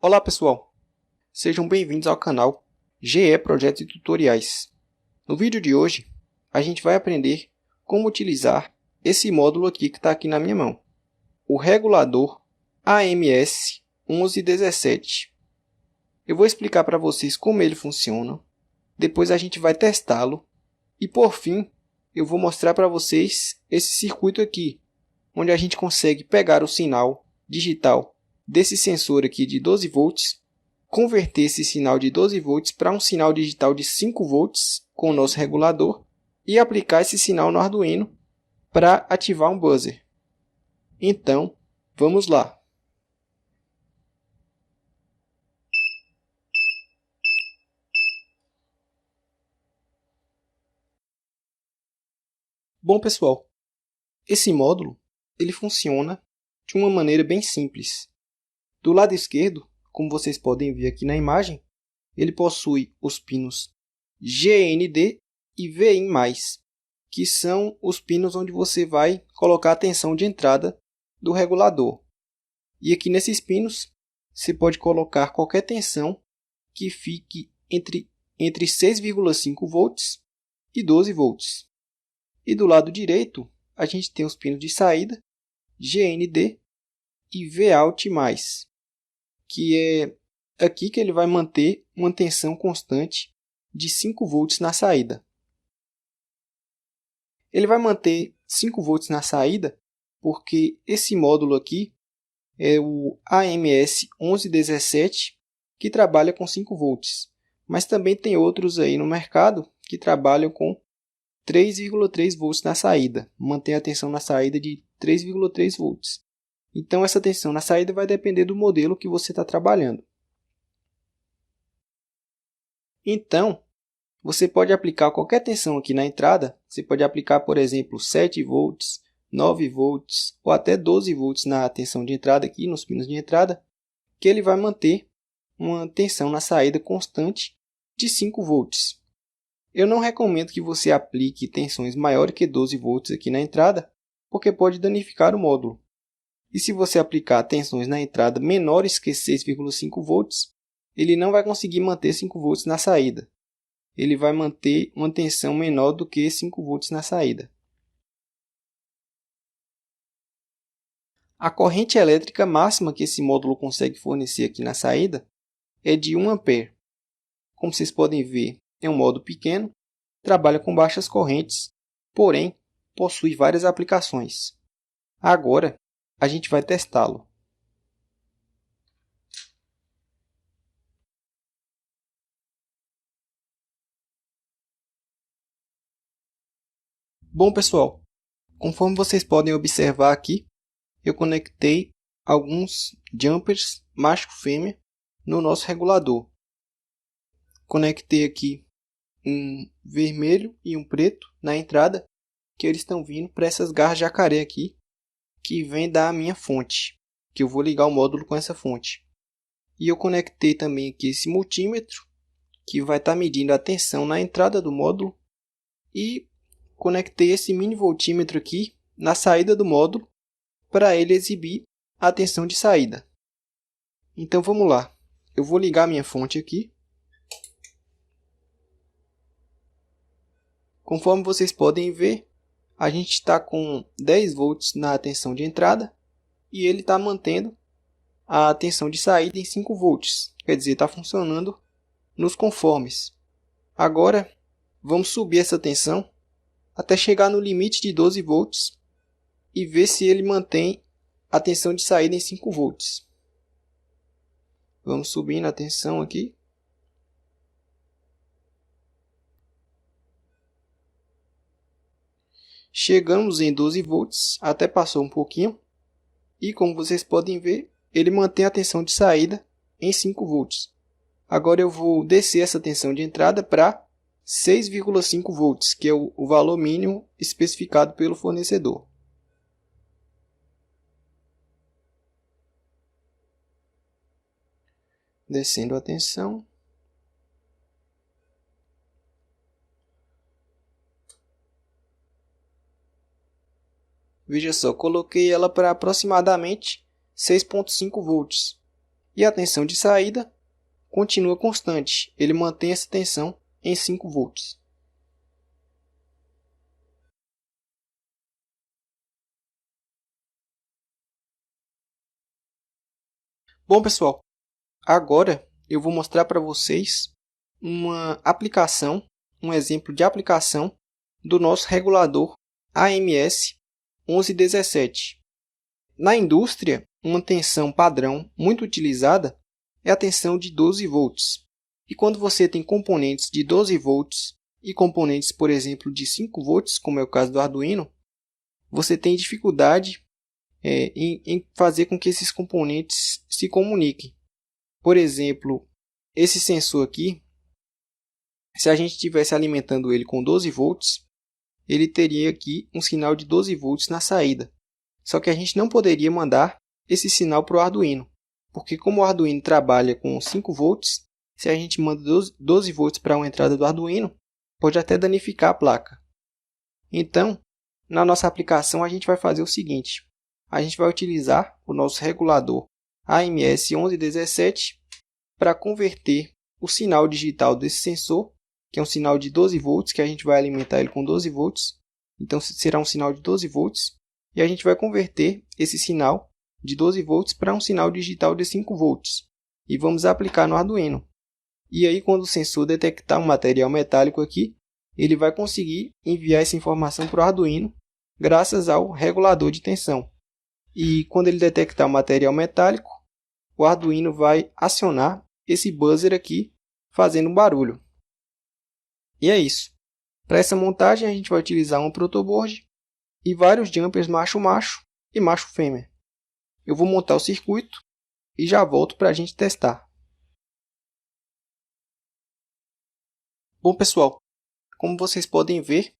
Olá pessoal, sejam bem-vindos ao canal GE Projetos e Tutoriais. No vídeo de hoje, a gente vai aprender como utilizar esse módulo aqui que está aqui na minha mão, o regulador AMS 1117. Eu vou explicar para vocês como ele funciona, depois a gente vai testá-lo e por fim eu vou mostrar para vocês esse circuito aqui, onde a gente consegue pegar o sinal digital desse sensor aqui de 12 volts, converter esse sinal de 12 volts para um sinal digital de 5 volts com o nosso regulador e aplicar esse sinal no Arduino para ativar um buzzer. Então, vamos lá. Bom pessoal, esse módulo ele funciona de uma maneira bem simples. Do lado esquerdo, como vocês podem ver aqui na imagem, ele possui os pinos GND e VIN+, que são os pinos onde você vai colocar a tensão de entrada do regulador. E aqui nesses pinos, você pode colocar qualquer tensão que fique entre 6,5 volts e 12 volts. E do lado direito, a gente tem os pinos de saída, GND e Vout+, que é aqui que ele vai manter uma tensão constante de 5 volts na saída. Ele vai manter 5 volts na saída porque esse módulo aqui é o AMS 1117 que trabalha com 5 volts. Mas também tem outros aí no mercado que trabalham com 3,3 volts na saída. Mantém a tensão na saída de 3,3 volts. Então essa tensão na saída vai depender do modelo que você está trabalhando. Então, você pode aplicar qualquer tensão aqui na entrada. Você pode aplicar, por exemplo, 7 volts, 9 volts ou até 12 volts na tensão de entrada aqui, nos pinos de entrada, que ele vai manter uma tensão na saída constante de 5 volts. Eu não recomendo que você aplique tensões maiores que 12 volts aqui na entrada, porque pode danificar o módulo. E se você aplicar tensões na entrada menores que 6,5 volts, ele não vai conseguir manter 5 volts na saída. Ele vai manter uma tensão menor do que 5 volts na saída. A corrente elétrica máxima que esse módulo consegue fornecer aqui na saída é de 1 ampere. Como vocês podem ver, é um módulo pequeno, trabalha com baixas correntes, porém possui várias aplicações. Agora, a gente vai testá-lo. Bom pessoal, conforme vocês podem observar aqui, eu conectei alguns jumpers macho-fêmea no nosso regulador. Conectei aqui um vermelho e um preto na entrada, que eles estão vindo para essas garras jacaré aqui, que vem da minha fonte, que eu vou ligar o módulo com essa fonte. E eu conectei também aqui esse multímetro, que vai estar medindo a tensão na entrada do módulo, e conectei esse mini voltímetro aqui na saída do módulo, para ele exibir a tensão de saída. Então vamos lá, eu vou ligar minha fonte aqui. Conforme vocês podem ver, a gente está com 10 volts na tensão de entrada e ele está mantendo a tensão de saída em 5 volts, quer dizer, está funcionando nos conformes. Agora, vamos subir essa tensão até chegar no limite de 12 volts e ver se ele mantém a tensão de saída em 5 volts. Vamos subindo a tensão aqui. Chegamos em 12 volts, até passou um pouquinho. E como vocês podem ver, ele mantém a tensão de saída em 5 volts. Agora eu vou descer essa tensão de entrada para 6,5 volts, que é o valor mínimo especificado pelo fornecedor. Descendo a tensão. Veja só, coloquei ela para aproximadamente 6,5 volts. E a tensão de saída continua constante, ele mantém essa tensão em 5 volts. Bom, pessoal, agora eu vou mostrar para vocês uma aplicação, um exemplo de aplicação do nosso regulador AMS 1117. Na indústria, uma tensão padrão muito utilizada é a tensão de 12 volts. E quando você tem componentes de 12 volts e componentes, por exemplo, de 5 volts, como é o caso do Arduino, você tem dificuldade em fazer com que esses componentes se comuniquem. Por exemplo, esse sensor aqui, se a gente estivesse alimentando ele com 12 volts, ele teria aqui um sinal de 12 volts na saída. Só que a gente não poderia mandar esse sinal para o Arduino, porque como o Arduino trabalha com 5 volts, se a gente manda 12 volts para uma entrada do Arduino, pode até danificar a placa. Então, na nossa aplicação, a gente vai fazer o seguinte. A gente vai utilizar o nosso regulador AMS 1117 para converter o sinal digital desse sensor, que é um sinal de 12 volts, que a gente vai alimentar ele com 12 volts. Então, será um sinal de 12 volts. E a gente vai converter esse sinal de 12 volts para um sinal digital de 5 volts. E vamos aplicar no Arduino. E aí, quando o sensor detectar um material metálico aqui, ele vai conseguir enviar essa informação para o Arduino, graças ao regulador de tensão. E quando ele detectar o material metálico, o Arduino vai acionar esse buzzer aqui, fazendo um barulho. E é isso. Para essa montagem, a gente vai utilizar um protoboard e vários jumpers macho-macho e macho-fêmea. Eu vou montar o circuito e já volto para a gente testar. Bom, pessoal, como vocês podem ver,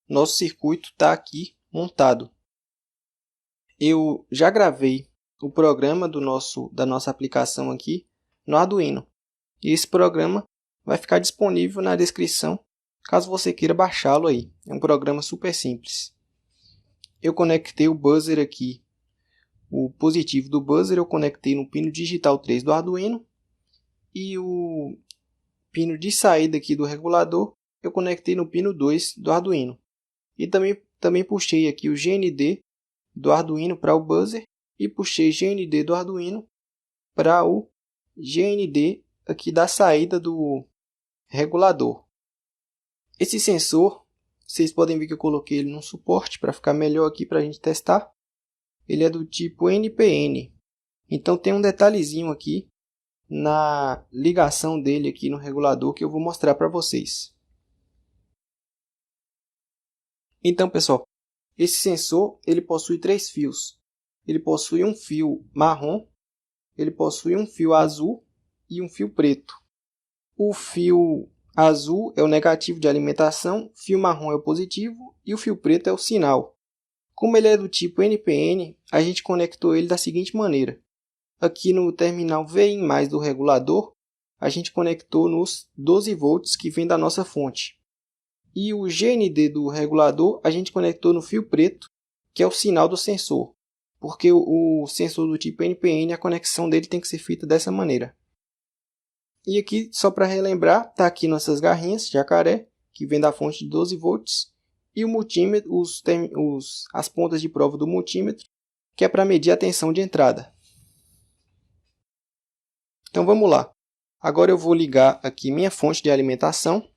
nosso circuito está aqui montado. Eu já gravei o programa da nossa aplicação aqui no Arduino. E esse programa vai ficar disponível na descrição, caso você queira baixá-lo aí. É um programa super simples. Eu conectei o buzzer aqui, o positivo do buzzer eu conectei no pino digital 3 do Arduino. E o pino de saída aqui do regulador eu conectei no pino 2 do Arduino. E também puxei aqui o GND do Arduino para o buzzer e puxei GND do Arduino para o GND aqui da saída do regulador. Esse sensor, vocês podem ver que eu coloquei ele num suporte para ficar melhor aqui para a gente testar. Ele é do tipo NPN. Então tem um detalhezinho aqui na ligação dele aqui no regulador que eu vou mostrar para vocês. Então, pessoal, esse sensor ele possui 3 fios. Ele possui um fio marrom, ele possui um fio azul e um fio preto. O fio azul é o negativo de alimentação, o fio marrom é o positivo e o fio preto é o sinal. Como ele é do tipo NPN, a gente conectou ele da seguinte maneira. Aqui no terminal VIN+, do regulador, a gente conectou nos 12 volts que vem da nossa fonte. E o GND do regulador a gente conectou no fio preto, que é o sinal do sensor. Porque o sensor do tipo NPN, a conexão dele tem que ser feita dessa maneira. E aqui, só para relembrar, está aqui nossas garrinhas jacaré, que vem da fonte de 12 volts. E o multímetro, as pontas de prova do multímetro, que é para medir a tensão de entrada. Então vamos lá. Agora eu vou ligar aqui minha fonte de alimentação.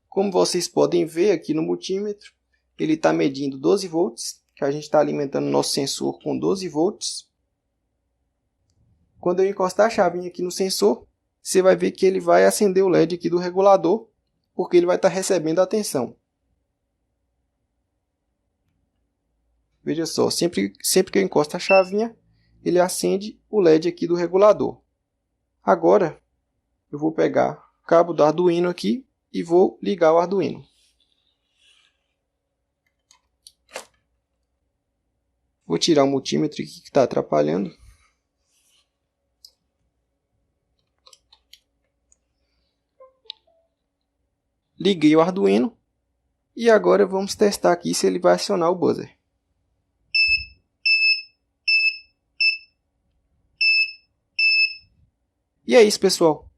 Como vocês podem ver aqui no multímetro, ele está medindo 12 volts, que a gente está alimentando o nosso sensor com 12 volts. Quando eu encostar a chavinha aqui no sensor, você vai ver que ele vai acender o LED aqui do regulador, porque ele vai estar recebendo a tensão. Veja só, sempre que eu encosto a chavinha, ele acende o LED aqui do regulador. Agora, eu vou pegar o cabo do Arduino aqui e vou ligar o Arduino. Vou tirar o multímetro aqui que está atrapalhando. Liguei o Arduino e agora vamos testar aqui se ele vai acionar o buzzer. E é isso, pessoal.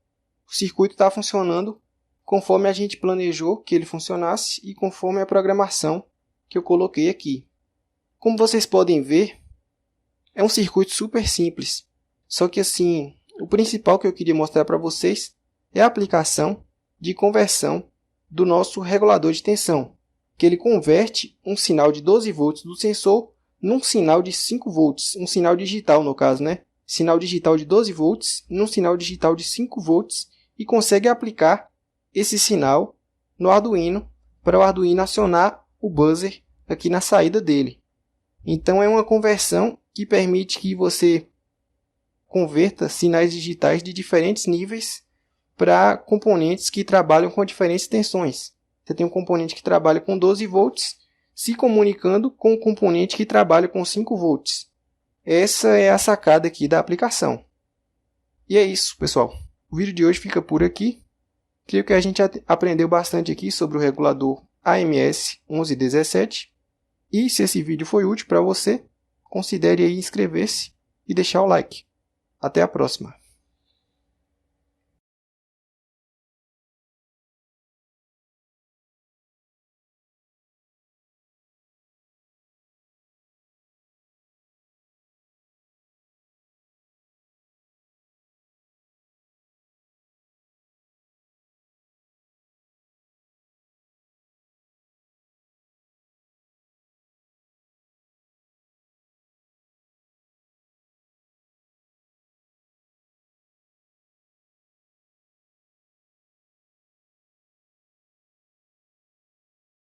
O circuito está funcionando conforme a gente planejou que ele funcionasse e conforme a programação que eu coloquei aqui. Como vocês podem ver, é um circuito super simples. Só que assim, o principal que eu queria mostrar para vocês é a aplicação de conversão do nosso regulador de tensão, que ele converte um sinal de 12 volts do sensor num sinal de 5 volts, um sinal digital no caso, né? Sinal digital de 12 volts num sinal digital de 5 volts e consegue aplicar esse sinal no Arduino para o Arduino acionar o buzzer aqui na saída dele. Então é uma conversão que permite que você converta sinais digitais de diferentes níveis para componentes que trabalham com diferentes tensões. Você tem um componente que trabalha com 12 volts se comunicando com um componente que trabalha com 5 volts. Essa é a sacada aqui da aplicação. E é isso, pessoal. O vídeo de hoje fica por aqui. Creio que a gente aprendeu bastante aqui sobre o regulador AMS1117. E se esse vídeo foi útil para você, considere aí inscrever-se e deixar o like. Até a próxima!